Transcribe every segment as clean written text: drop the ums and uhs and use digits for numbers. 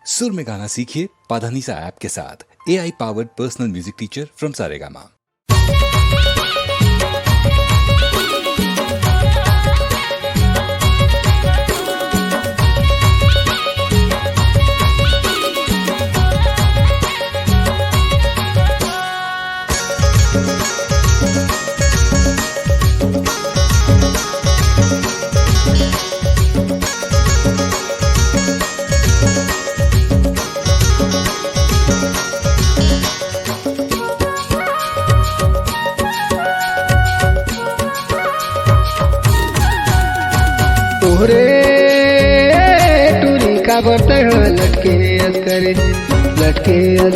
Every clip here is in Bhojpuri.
सुर में गाना सीखिए पाधानीसा ऐप के साथ। AI powered personal music teacher from Saregama. तोहरे टूरी का बर्तन लटके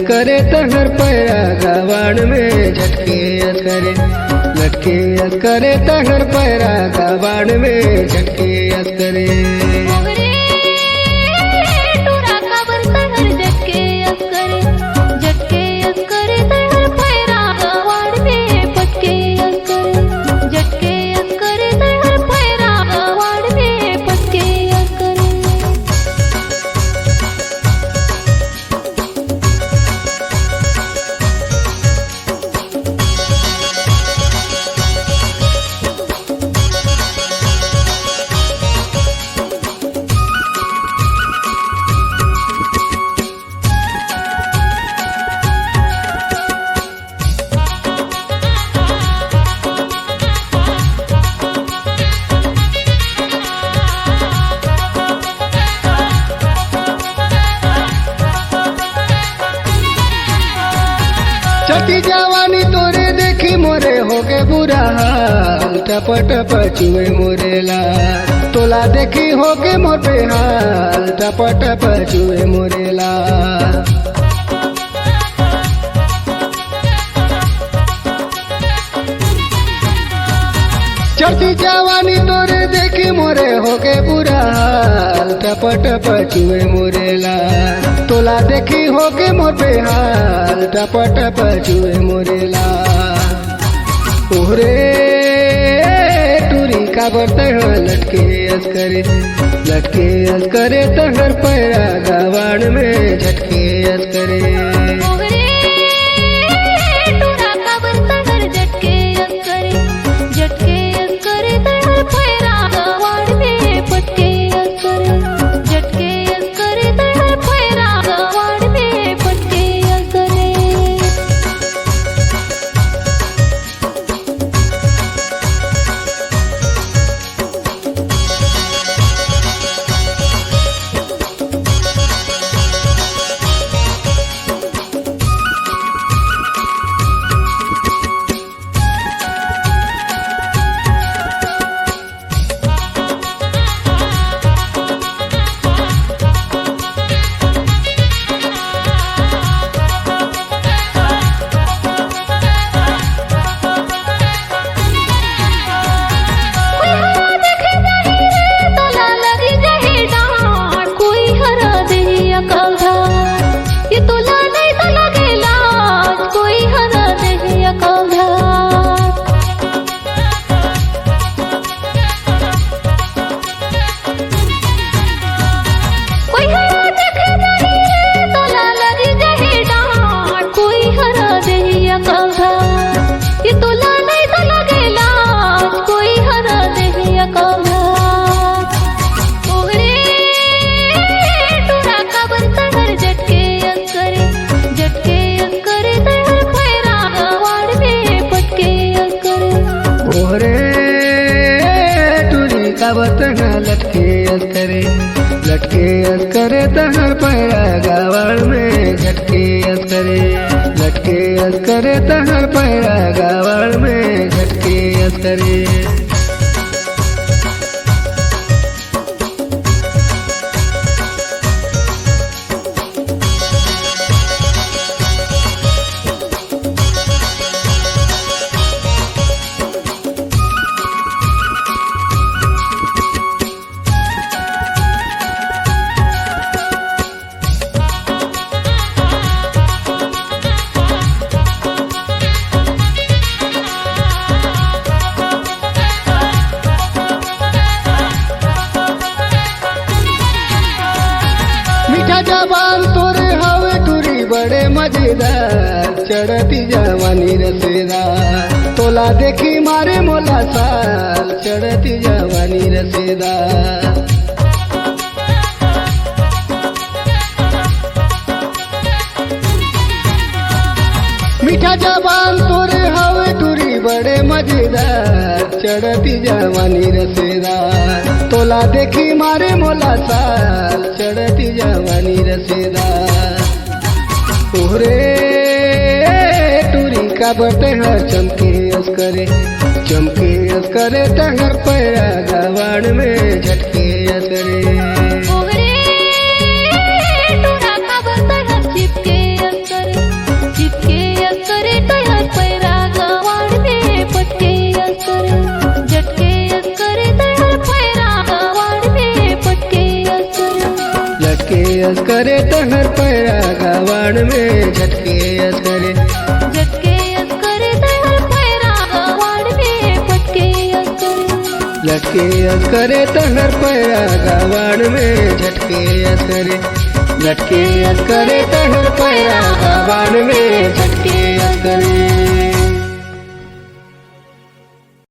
करे तहर पैरा गवाड़ में झटके करे तहर पैरा गवाड़ में झटके करे। चटी जवानी तोरे देखी मोरे होगे बुरा हाल, टप टप चुए मोरेला तोला देखी होगे मोर बेहाल, टप टप चुए मोरेला। चटी जवानी तोरे देखी मोरे होगे बुरा हाल, टप टप चुए मोरेला तोला देखी होगे मोर बेहाल, टप टप चुए मोरेला। तोहरे टूरी का बर्तन लटके करे तहर पैरा गवाड़ में झटके करे। जबान तोरे हवे टूरी बड़े मजेदार चढ़ती जवानी रसेदार तोला देखी मारे मोला साल चढ़ती जवानी रसेदार मीठा जबान तोरे हवे टूरी बड़े मजेदार चढ़ती जवानी रसेदार तोला देखी मारे मोला साल चढ़ती जवानी रसेदार तोहरे टूरी का बटे हर चमके अस्करे तहर पैरा गवाड़ में झटके असरे करे तहर पैरा गवाड़ में झटके असरे लटके असरे तहर पैरा गवाड़ में झटके असरे लटके असरे तहर पैरा